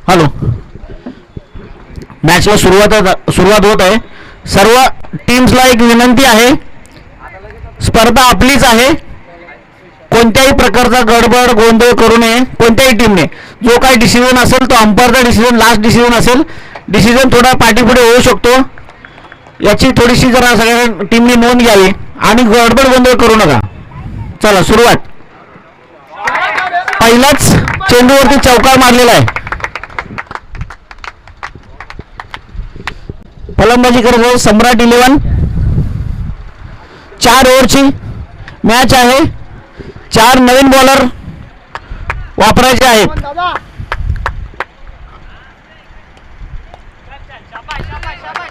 Hello. मॅचला सुरुवात होत आहे. सर्व टीम्सला एक विनंती आहे, स्पर्धा आपलीच आहे. कोणत्याही प्रकारचा गडबड गोंधळ करू नये कोणत्याही टीमने. जो काही डिसिजन असेल तो अंपायरचा डिसिजन लास्ट डिसिजन असेल. डिसिजन थोडा पाठीपुढे होऊ शकतो, याची थोडीशी जरा सगळ्या टीमने नोंद घ्यावी आणि गडबड गोंधळ करू नका. चला सुरुवात. पहिलाच चेंडूवरती चौकार मारलेला आहे. फलंदाजी करत आहे सम्राट 11. 4 ओव्हरची मॅच आहे. 4 नवीन बॉलर वापरायचे आहेत.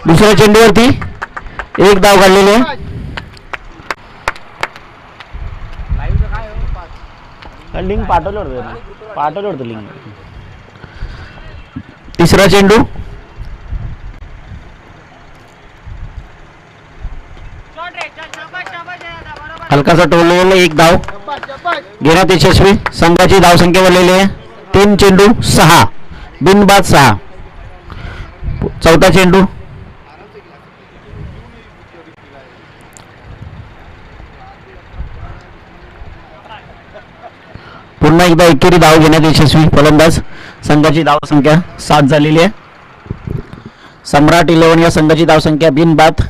दुसऱ्या चेंडूवरती एक धाव काढलेली आहे. लिंक पाठवलं होतं लिंक. तिसरा चेंडू हलकासा टोललेला एक धाव घेण्यात यशस्वी. संघाची धावसंख्या वाढलेली आहे 3 चेंडू 6 बिनबाद 6. चौथा चेंडू पुन्हा एकदा एकेरी धाव घेण्यात यशस्वी फलंदाज. संघाची धावसंख्या 7 झालेली आहे. सम्राट 11 या संघाची धावसंख्या बिनबाद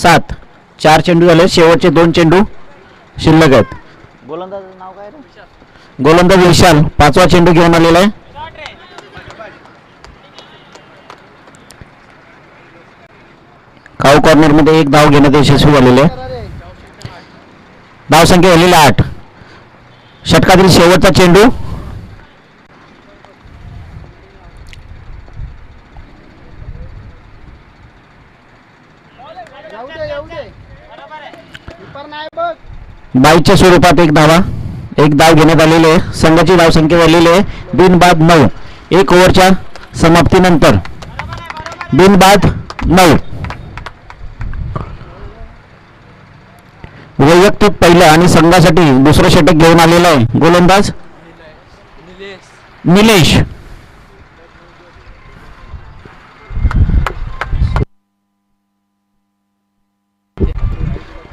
7. 4 चेंडू झाले, शेवटचे 2 चेंडू शिल्लक आहेत. गोलंदाजाचं नाव काय रे? गोलंदाज विशाल 5वा चेंडू घेऊन आलेला आहे. काऊ कॉर्नर मध्ये एक धाव घेण्यात यशस्वी झालेले आहे. धावसंख्या झालेली 8. षटकातील शेवटचा चेंडू बाईच्या स्वरूपात एक धाव घेण्यात आलेली आहे. संघाची धावसंख्या झालेली आहे बिनबाद 9. 1 ओव्हरच्या समाप्तीनंतर बिनबाद 9. वैयक्तिक पहिलं आणि संघासाठी दुसरं षटक घेऊन आलेलं आहे गोलंदाज निलेश.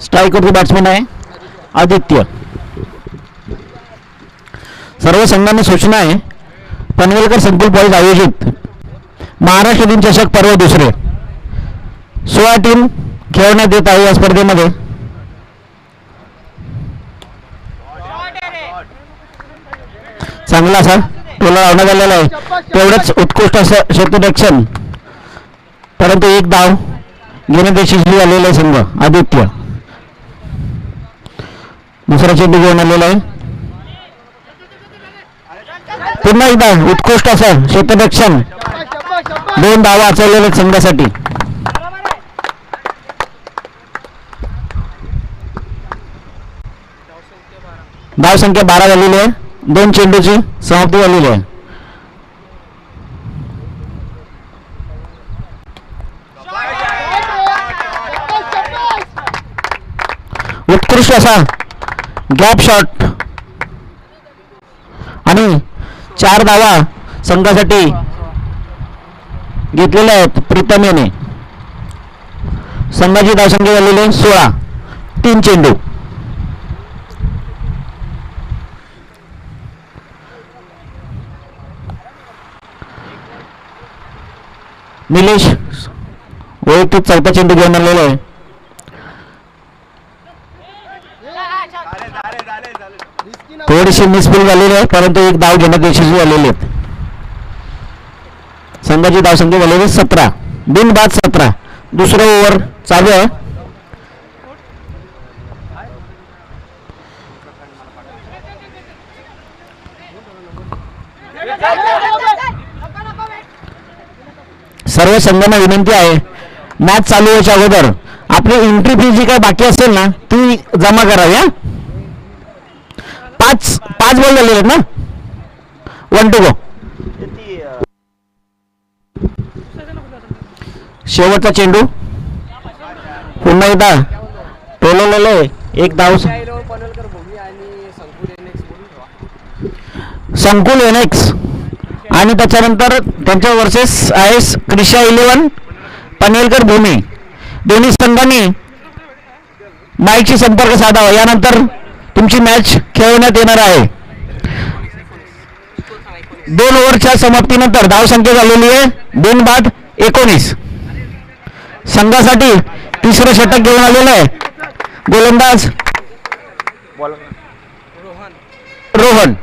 स्ट्राईकवरती बॅट्समन आहे आदित्य. सर्व संघांना सूचना आहे, पनवेलकर संकुल बॉईज आयोजित महाराष्ट्र दिन चषक पर्व दुसरे 16 टीम खेळण्यात येत आहे. या स्पर्धेमध्ये चांगला असा टोला लावण्यात आलेला आहे. तेवढंच उत्कृष्ट असं क्षेत्ररक्षण, परंतु एक धाव घेण्यात यशस्वी झालेला आहे संघ आदित्य. दुसरा चेंडू घेऊन आलेला आहे. पुन्हा एकदा उत्कृष्ट असं क्षेत्ररक्षण, 2 धावा वाचवलेल्या संघासाठी. धावसंख्या 12 झालेली आहे. 2 चेंडूची समाप्ती झालेली आहे. उत्कृष्ट असा गॅप शॉट आणि 4 धावा संघासाठी घेतलेल्या आहेत प्रीतम याने. संघाची धावसंख्या झालेली आहे 16. 3 चेंडू. निलेश वैयक्तिक 4था चेंडू घेऊन आलेला आहे. थोडीशी मिसफिल झालेली आहे, परंतु एक धाव घेण्यात यशस्वी झालेले आहेत. संघाची धावसंख्या झालेली 17 बिनबाद 17. दुसरं ओव्हर चालू आहे. सर्व संघांना विनंती आहे, मॅच चालू व्हायच्या अगोदर आपली एंट्री फी जी काय बाकी असेल ना ती जमा करावी. 5 बॉल झालेले आहेत ना. 1 to go. शेवटचा चेंडू पुन्हा एकदा टोलवलेलं आहे. एक धाव संकुल एनेक्स आणि त्याच्यानंतर त्यांच्या वर्सेस आहे क्रिशा 11 पनवेलकर भूमी. दोन्ही संघांनी माईकशी संपर्क साधावा. यानंतर तुमची मॅच खेळवण्यात येणार आहे. 2 ओव्हरच्या समाप्तीनंतर धावसंख्या झालेली आहे बिनबाद 19. संघासाठी तिसरं षटक घेऊन आलेलं आहे गोलंदाज रोहन.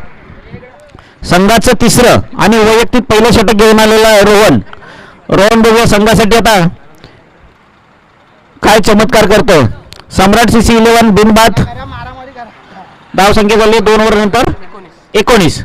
संघाचं तिसरं आणि वैयक्तिक पहिलं षटक घेऊन आलेलं आहे रोहन बघूया संघासाठी आता काय चमत्कार करतो. सम्राट CC 11 बिनबाद. धावसंख्या झाली 2 ओव्हर नंतर 19.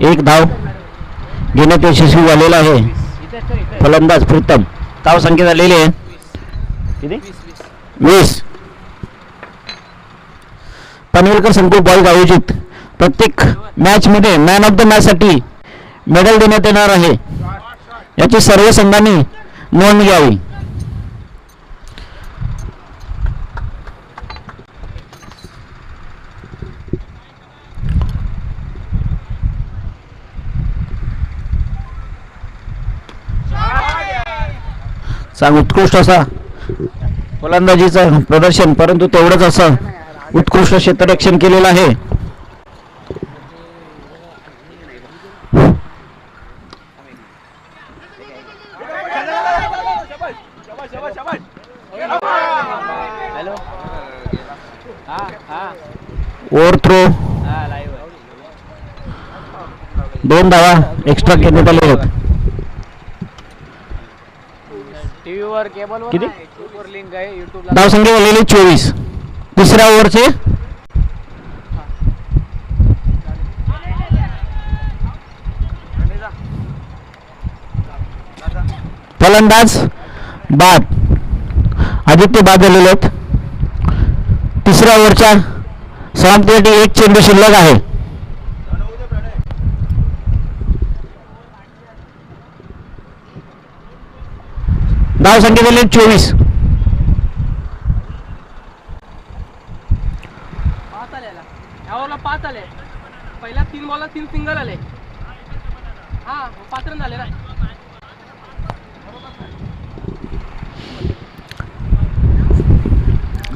एक धाव घेण्यात यशस्वी झालेला आहे फलंदाज प्रीतम. धावसंख्या झालेली आहे किती 20. पनवेलकर संकुल बॉईज आयोजित प्रत्येक मॅच मध्ये मॅन ऑफ द मॅच साठी मेडल देण्यात येणार आहे. याची सर्व संघांनी नोंद घ्यावी. उत्कृष्ट असा फलंदाजीचं प्रदर्शन, परंतु तेवढंच असं उत्कृष्ट क्षेत्ररक्षण केलेलं आहे. ओव्हर थ्रो 2 धावा एक्स्ट्रा घेण्यात आले आहेत. किती धावसंख्या झालेली 24. तिसऱ्या ओव्हरचे फलंदाज बाद. आदित्य बाद झालेले आहेत. तिसऱ्या ओव्हरच्या समाप्तीसाठी 1 चेंडू शिल्लक आहे. धावसंख्या झाली 24. पाच आले. पहिल्या 3 बॉलला 3 सिंगल आले. हा 5 रन झाले ना.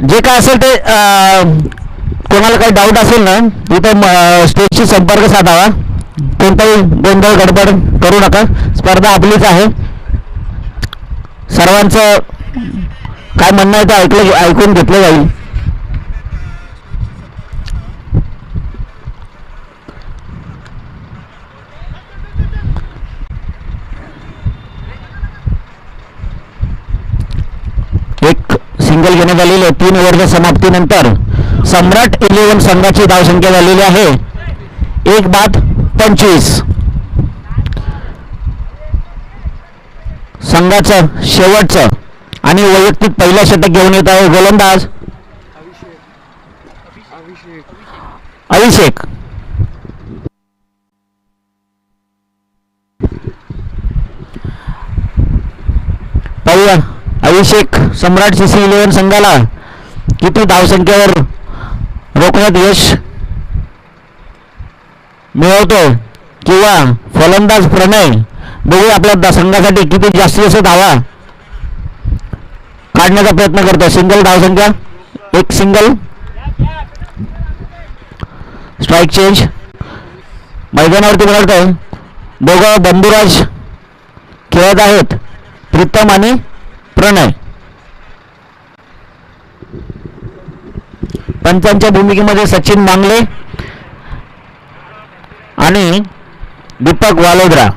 जे काय असेल ते कोणाला काही डाऊट असेल ना तिथं स्टेजशी संपर्क साधावा. कोणताही गोंधळ गडबड करू नका. स्पर्धा आपलीच आहे. सर्वांचं काय म्हणणं आहे ते ऐकून घेतलं जाईल. एक सिंगल घेण्यात आलेली आहे. 3 ओव्हरच्या समाप्तीनंतर सम्राट 11 संघाची धावसंख्या झालेली आहे 1 बाद 25. संघाचं शेवटचं आणि वैयक्तिक पहिला षटक घेऊन येत आहे गोलंदाज अभिषेक. पाहूया अभिषेक सम्राट CC 11 संघाला किती धावसंख्येवर रोखण्यात यश मिळवतो किंवा फलंदाज प्रणय बघू आपल्या संघासाठी किती जास्तीत धावा काढण्याचा प्रयत्न करतो. सिंगल धावसंख्या 1 सिंगल. Strike change. मैदानावरती मिळतोय दोघं बंधुराज खेळत आहेत प्रीतम आणि प्रणय. पंचांच्या भूमिकेमध्ये सचिन मांगले आणि दीपक वालोद्रा.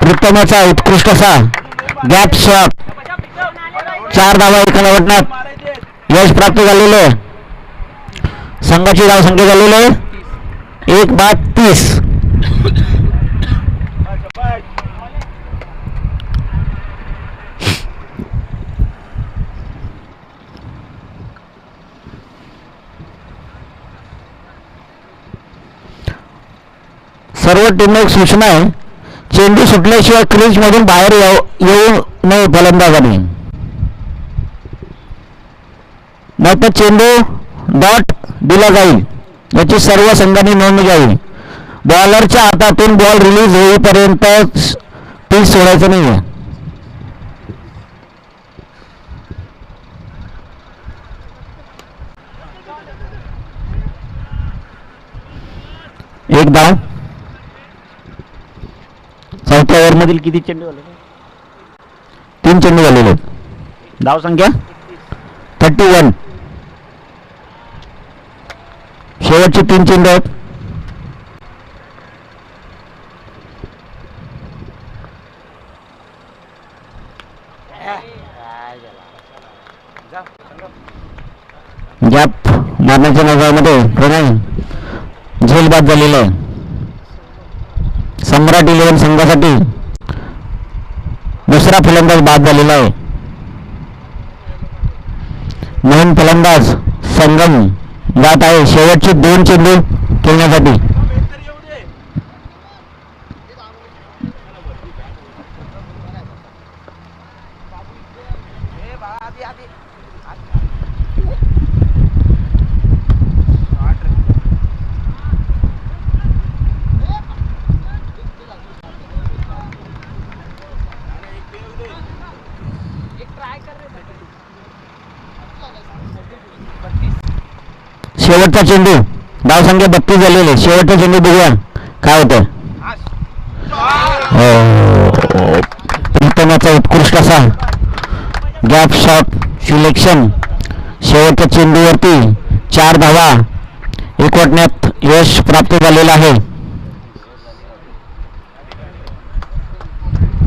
प्रीतमाचा उत्कृष्ट असा गॅप शॉट 4 धावा एका डावात यश प्राप्त झालेलं आहे. संघाची धावसंख्या झालेली आहे 1 बाद 30. सर्व टीमला एक सूचना आहे, चेंडू सुटल्याशिवाय क्रीज मधून बाहेर येऊ नये फलंदाजांनी, नाहीतर चेंडू डॉट दिला जाईल याची सर्व संघांनी नोंद घ्यावी. बॉलरच्या हातातून बॉल रिलीज होईपर्यंत पीच सोडायचं नाही. एक धाव. चौथ्या ओव्हर मधील किती चेंडू झाले? 3 चेंडू झालेले. धाव संख्या 31. शेवटचे 3 चेंडू आहेत. गॅप मारण्याच्या नादामध्ये प्रणय झेलबाद झालेला आहे. सम्राट 11 संघासाठी दुसरा फलंदाज बाद झालेला आहे. नवीन फलंदाज संगम जात आहे शेवटचे 2 चेंडू खेळण्यासाठी. शेवटचा चेंडू. धावसंख्या 32 झालेले. शेवटचा चेंडू बघूया काय होतं. प्रीतमाचा उत्कृष्ट असा गॅप शॉट सिलेक्शन. शेवटच्या चेंडूवरती 4 धावा एकवटण्यात यश प्राप्त झालेलं आहे.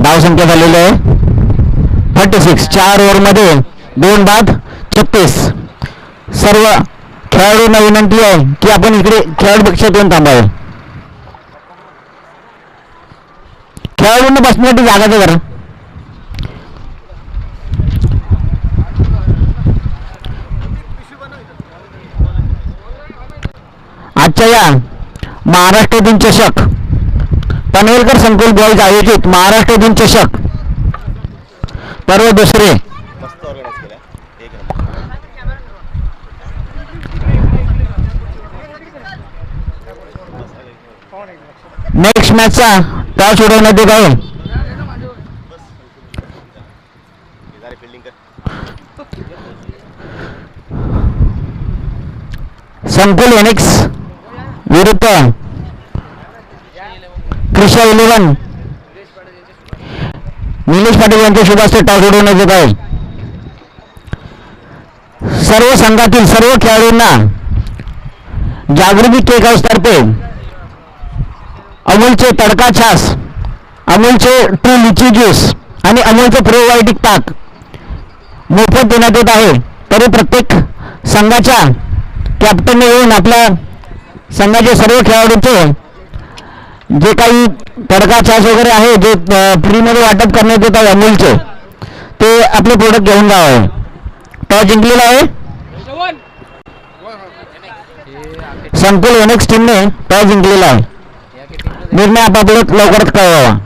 धावसंख्या झालेली आहे 36. 4 ओव्हरमध्ये 2 बाद 36. सर्व खेळाडूंना विनंती आहे की आपण इकडे खेळाडूपेक्षा 2 थांबावे. खेळाडूंना बसण्यासाठी जागा दे जरा. आजच्या या महाराष्ट्र दिन चषक पनवेलकर संकुल बॉईज आयोजित महाराष्ट्र दिन चषक पर्व दुसरे नेक्स्ट मॅचचा टॉस उडवण्यात येत आहे. संकुल एनिक्स विरुद्ध कृषा 11 निलेश पाटील यांच्या शुभास्ते टॉस उडवण्यात येत आहे. सर्व संघातील सर्व खेळाडूंना जागृती केक हाऊसतर्फे अमूलचे तडका छास, अमूलचे ट्रू लिची ज्यूस आणि अमूलचे प्रोबायोटिक ताक मोफत देण्यात येत आहे. तरी प्रत्येक संघाच्या कॅप्टनने येऊन आपल्या संघाचे सर्व खेळाडूंचे जे काही तडका छास वगैरे आहे जे फ्रीमध्ये वाटप करण्यात येत आहे अमूलचे, ते आपले प्रोडक्ट घेऊन जावे. टॉस जिंकलेला आहे संकुल एनेक्स टीमने. टॉस जिंकलेला आहे. निर्णय आपापल्यात लवकरच कळवावा.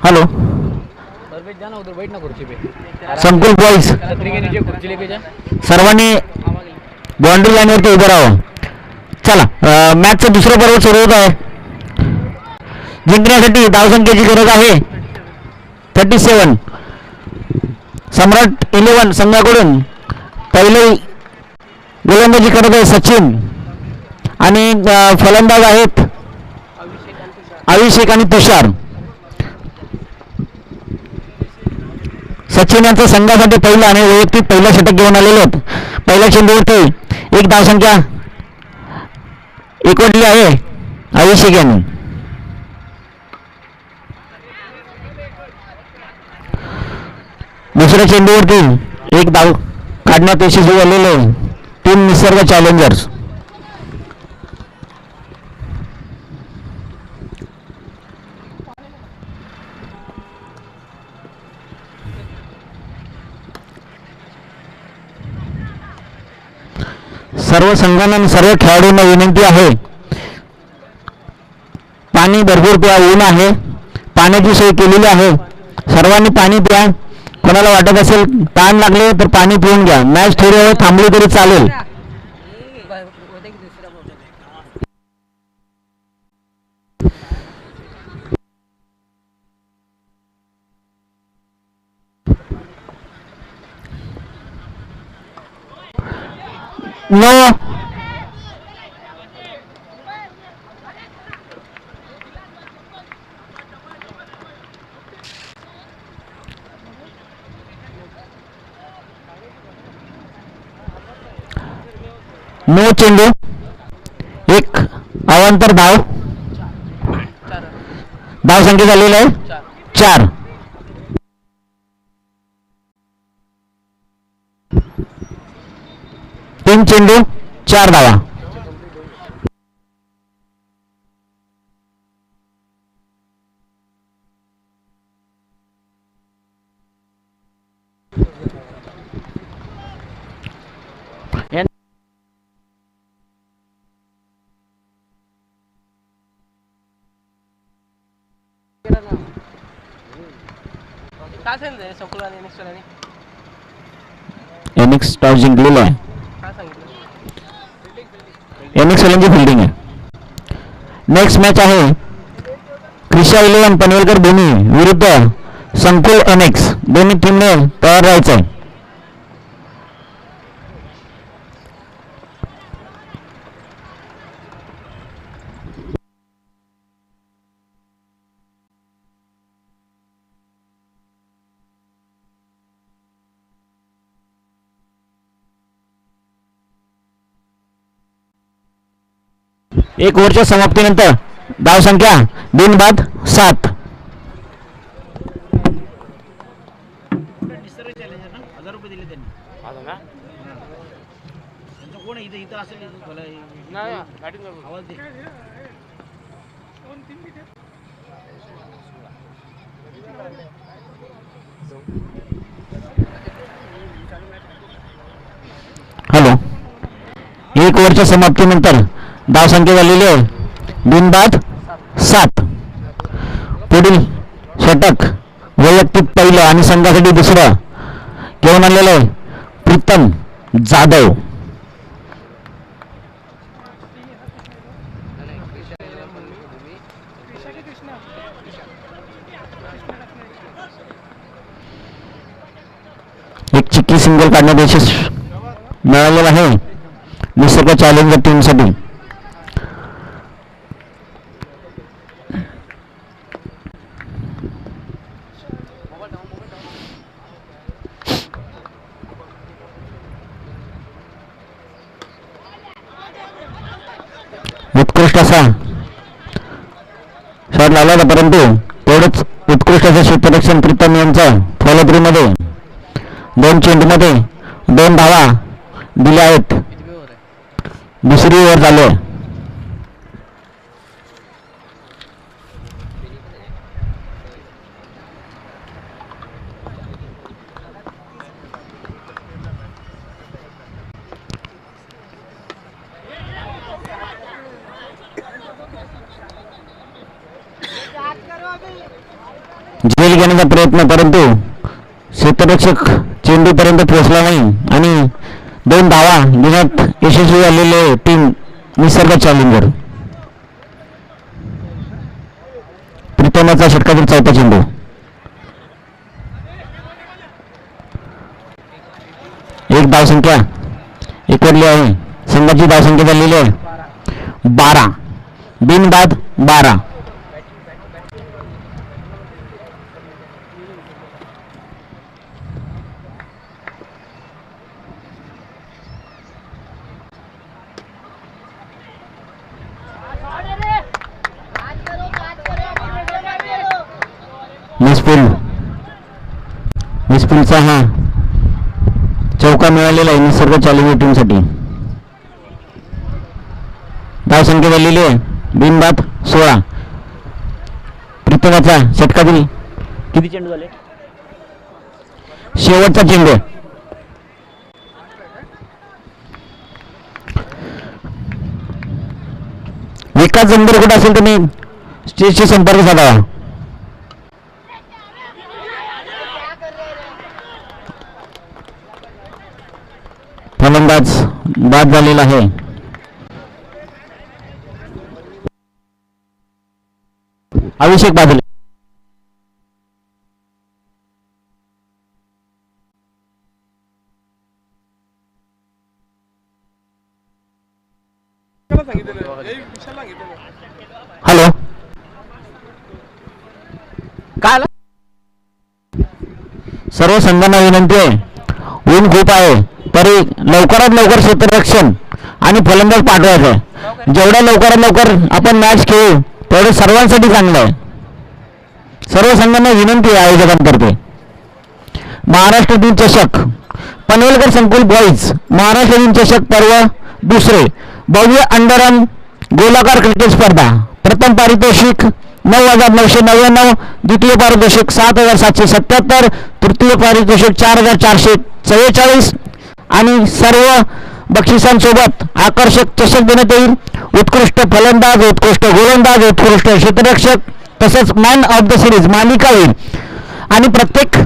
हॅलो संकुल बॉईज सर्वांनी बाउंड्री लाईनवरती उभं राहावं. चला मॅचचं दुसरं पर्व सुरू होत आहे. जिंकण्यासाठी धावसंख्येची गरज आहे 37. सम्राट 11 संघाकडून पहिले गोलंदाजी करत आहे सचिन आणि फलंदाज आहेत अभिषेक आणि तुषार. सचिन यांचा संघासाठी पहिला आणि वैयक्तिक पहिला षटक घेऊन आलेले आहेत. पहिल्या चेंडूवरती एक धावसंख्या एकवटली आहे अभिषेक यांनी. दुसऱ्या चेंडूवरती एक धाव काढण्यात यशस्वी झालेले टीम निसर्ग चॅलेंजर्स. सर्व संघांना आणि सर्व खेळाडूंना विनंती आहे पाणी भरपूर प्या. ऊन आहे, पाण्याची सोय केलेली आहे. सर्वांनी पाणी प्या. कोणाला वाटत असेल ताण लागले तर पाणी पिऊन घ्या. मॅच थोडी वेळ थांबली तरी चालेल. नो नो चेंडू एक अवांतर धाव. धाव संख्या झालेली आहे 4. तीन चेंडू 4 धावा. काय सांगितलं संकुल आणि नेक्स्टवाल्याने? एनिक्स टॉस जिंकलेला आहे. काय सांगितलं? एनिक्स वाल्यांची फिल्डिंग आहे. नेक्स्ट मॅच आहे क्रिशा 11 पनवेलकर भूमी विरुद्ध संकुल एनिक्स. दोन्ही टीमने तयार राहायचं आहे. एक ओव्हरच्या समाप्तीनंतर धावसंख्या बिनबाद 7. हॅलो एक ओव्हरच्या समाप्तीनंतर धावसंख्या झालेली आहे बिनबाद 7. पुढील षटक वैयक्तिक पहिलं आणि संघासाठी दुसरं घेऊन आलेलं आहे प्रीतम जाधव. एक चिक्की सिंगल काढण्यात यश मिळालेलं आहे निसर्ग चॅलेंजर टीमसाठी. उत्कृष्ट असा शॉट लावला होता परंतु तेवढंच उत्कृष्ट असं क्षेत्ररक्षण प्रीतम यांचं फॉलोथ्रूमध्ये 2 चेंडूमध्ये 2 धावा दिल्या आहेत. दुसरी ओव्हर चालू आहे. झेल घेण्याचा प्रयत्न, परंतु क्षेत्ररक्षक चेंडूपर्यंत पोहोचला नाही आणि 2 धावा घेण्यात यशस्वी झालेले टीम निसर्ग चॅलेंजर. प्रीतमाचा षटकातील 4था चेंडू. एक धावसंख्या एकवटली आहे. संघाची धावसंख्या झालेली आहे 12. बिनबाद 12. मिसफुलचा हा चौका मिळालेला आहे निसर्ग चॅलेंजर टीमसाठी. धावसंख्या झालेली आहे बिनबाद 16. प्रीतमाचा षटकातील किती चेंडू झाले? शेवटचा चेंडू. विकास जमदार कुठे असेल तुम्ही स्टेजशी संपर्क साधावा. फलंदाज बाद झालेला आहे. अभिषेक बादल. हॅलो, काय आलं? सर्व संघांना विनंती आहे, ऊन खूप आहे तरी लवकरात लवकर क्षेत्ररक्षण आणि फलंदाज पाठवायचं आहे. जेवढ्या लवकरात लवकर आपण मॅच खेळू तेवढं सर्वांसाठी चांगलं आहे. सर्व संघांना विनंती आहे आयोजकांतर्फे. महाराष्ट्र दिन चषक पनवेलकर संकुल बॉईज महाराष्ट्र दिन चषक पर्व 2 भव्य अंडरन गोलाकार क्रिकेट स्पर्धा. प्रथम पारितोषिक 9,999, द्वितीय पारितोषिक 7,777, तृतीय पारितोषिक 4,444 आणि सर्व बक्षिसांसोबत आकर्षक चषक देण्यात येईल. उत्कृष्ट फलंदाज, उत्कृष्ट गोलंदाज, उत्कृष्ट क्षेत्ररक्षक तसंच मॅन ऑफ द सिरीज मालिका होईल आणि प्रत्येक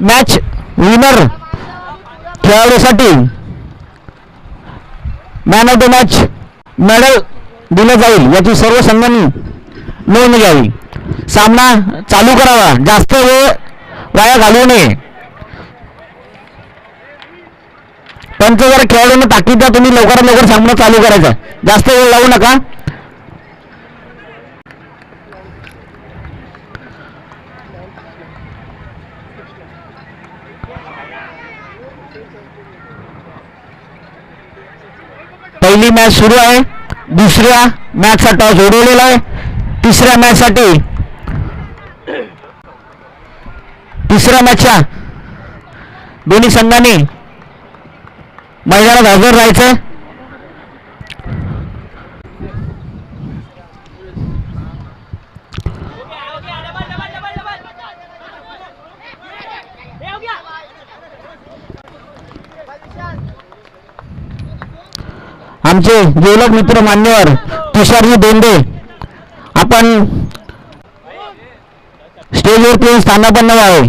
मॅच विनर खेळाडूसाठी man of the match medal दिलं जाईल याची सर्व संघांनी नोंद घ्यावी. सामना चालू करावा, जास्त वेळ वाया घालवू नये. पंच जर खेळाडूंना ताकीद द्या, तुम्ही लवकरात लवकर सामना चालू करायचा, जास्त वेळ लावू नका. पहिली मॅच सुरू आहे. दुसऱ्या मॅचचा टॉस उडवलेला आहे. तिसऱ्या मॅचच्या दोन्ही संघांनी मैदानात हजर राहायचं. आमचे जेवलक मित्र मान्यवर तुषारजी दोंडे आपण स्टेजवरती येऊन स्थानापन्न व्हावे.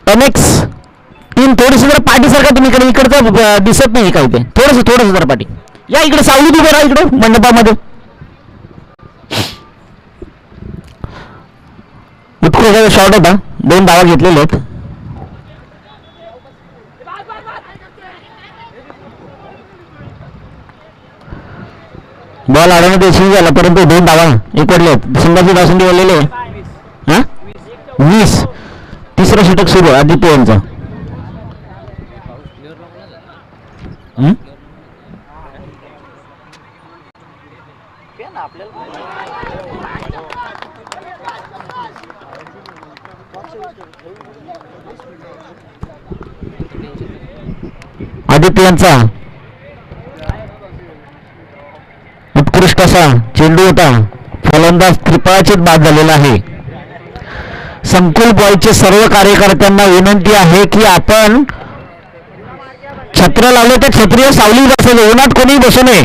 एमएक्स टीम थोडीशी जरा पाठी सारखा तुम्ही इकडचं दिसत नाही काय ते थोडस जरा पाठी या. इकडे सावलीत उभे राहा, इकडे मंडपामध्ये. उत्कृष्ट शॉट होता, 2 धावा घेतलेले आहेत. बॉल अडवण्यात यशस्वी झाला परंतु 2 धावा एकवटले आहेत. संघाची धावसंख्या झालेली आहे 20. तिसरं षटक सुरू आदित्य यांचा. आदित्य यांचा उत्कृष्ट असा चेंडू होता. फलंदाज त्रिपाळाचीत बाद झालेला आहे. संकुल बॉयचे सर्व कार्यकर्त्यांना विनंती आहे की आपण छत्र लावले तर छत्रीवर सावली बसायचे, उन्हात कोणी बसू नये.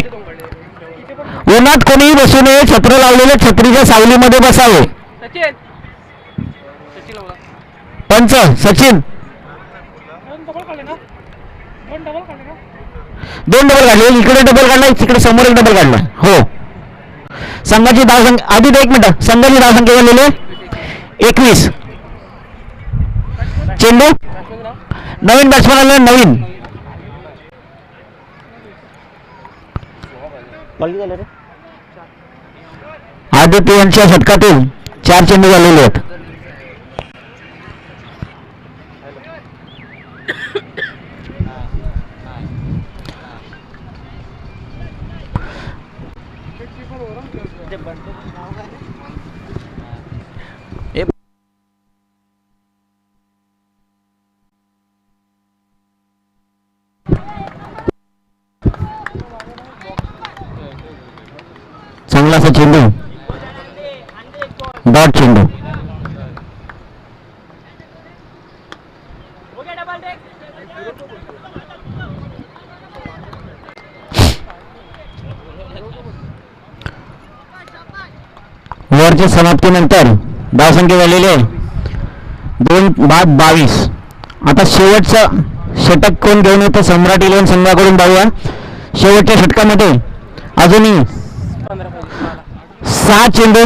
उन्हात कोणीही बसू नये, छत्र लावलेले छत्रीच्या सावलीमध्ये बसावे. सचिन सचिन बोला. पंच सचिन. दोन डबल काढले, इकडे डबल काढला, तिकडे समोर एक डबल काढला. हो, संघाची धावसंख्या आधी 1 मिनिट. संघाची धावसंख्या झालेली 21. चेंडू नवीन बॅट्समन आले, नवीन. बॉल किती झाले रे? आदित्य यांच्या षटकातील 4 चेंडू झालेले आहेत. चांगला असा चेंडू, डॉट चेंडू. ओव्हरच्या समाप्तीनंतर धावसंख्या झालेली आहे 2-22. आता शेवटचं षटक कोण घेऊन येतं सम्राट 11 संघाकडून पाहूया. शेवटच्या षटकामध्ये अजूनही 6 चेंडू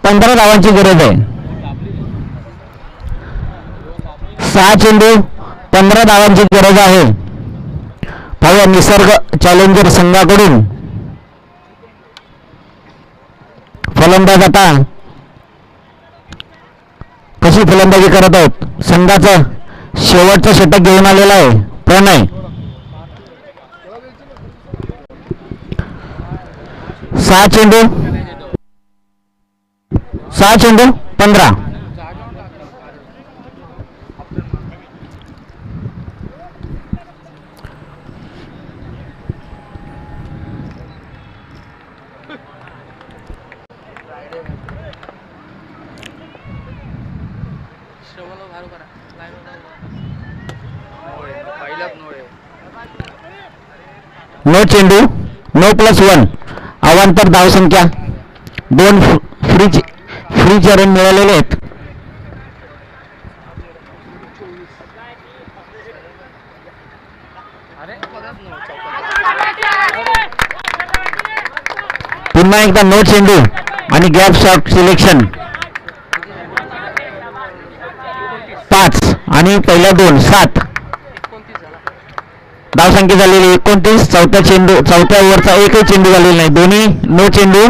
15 धावांची गरज आहे. 6 चेंडू 15 धावांची गरज आहे. पाहूया निसर्ग चॅलेंजर संघाकडून फलंदाज आता कशी फलंदाजी करत आहेत. संघाचं शेवटचं षटक घेऊन आलेला आहे प्रणय. 6 चेंडू 15. नो चेंडू, नो +1. अवांतर धावसंख्या 2 फ्रीचे रन मिळालेले आहेत. पुन्हा एकदा नो चेंडू आणि गॅप शॉट सिलेक्शन 5 आणि पहिल्या 2 7. धावसंख्या झालेली 29. चौथ्या ओव्हरचा एकही चेंडू झालेला नाही, दोन्ही नो चेंडू.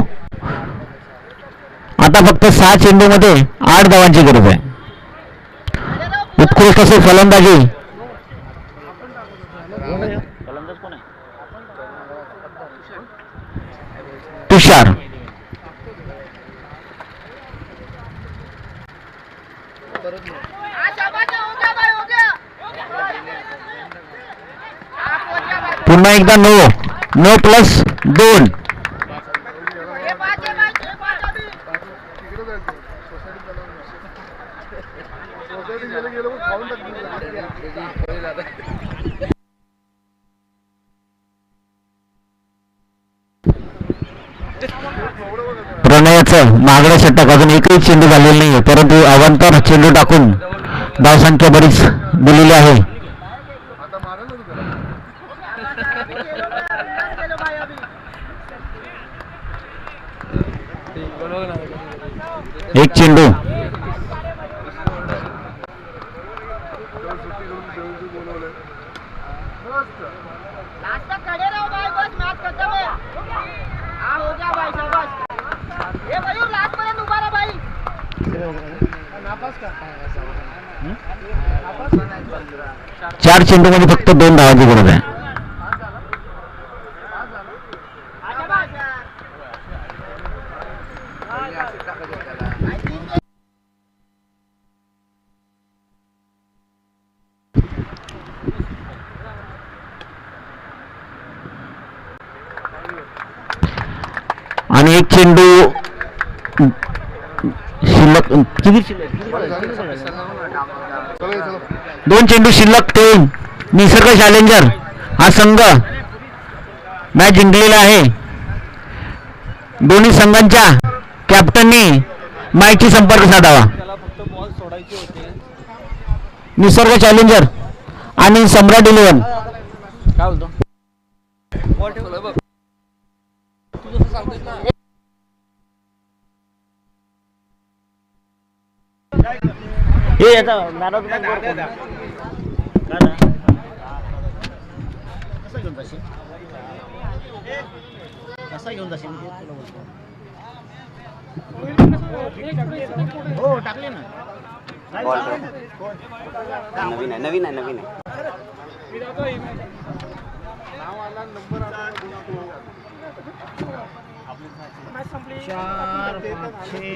आता फक्त 6 चेंडू मध्ये 8 धावांची गरज आहे. उत्कृष्ट असे फलंदाजी फलंदाज कोण आहे? तुषार. पुन्हा एकदा नो +2. प्रणयाचं मागडं षटक अजून एकही चेंडू झालेला नाही, परंतु अवांतर चेंडू टाकून धावसंख्या बरीच दिलेली आहे. एक चेंडू चार चेंडू मध्ये फक्त 2 धावांची गरज आहे. आणि एक चेंडू शिल्लक किती 2 चेंडू शिल्लक ठेवून निसर्ग चॅलेंजर हा संघ मॅच जिंकलेला आहे. दोन्ही संघांच्या कॅप्टननी माईकशी संपर्क साधावा. निसर्ग चॅलेंजर आणि सम्राट 11. काय बोलतो हे याचा मॅन ऑफ द मॅच काय ना कसं घेऊन जाशील मी तेच तुला बोलतो. हो टाकले ना नवीन आहे 4 5 6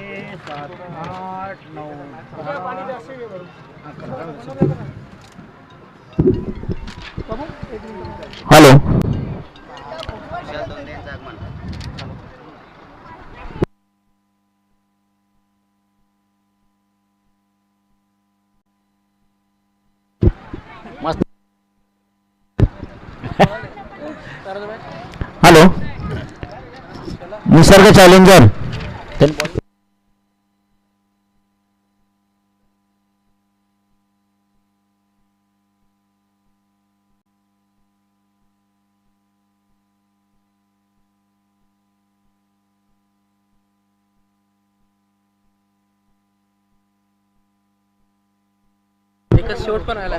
7 8 9 हॅलो. हॅलो. निसर्ग चॅलेंजर एकच शेवट पण आला.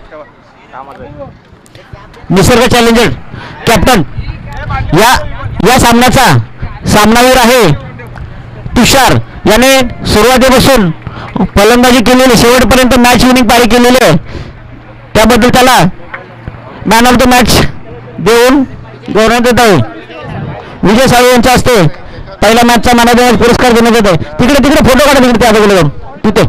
निसर्ग चॅलेंजर कॅप्टन या सामन्याचा सामनावीर आहे तुषार. याने सुरुवातीपासून फलंदाजी केलेली शेवटपर्यंत मॅच विनिंग पारी केलेली आहे. त्याबद्दल त्याला मॅन ऑफ द मॅच देऊन गौरवण्यात येत आहे. विजय साळवे यांच्या हस्ते पहिल्या मॅचचा मॅन ऑफ द मॅच पुरस्कार देण्यात येत आहे. तिकडे फोटो काढा तिकडे त्या जाऊन तिथे.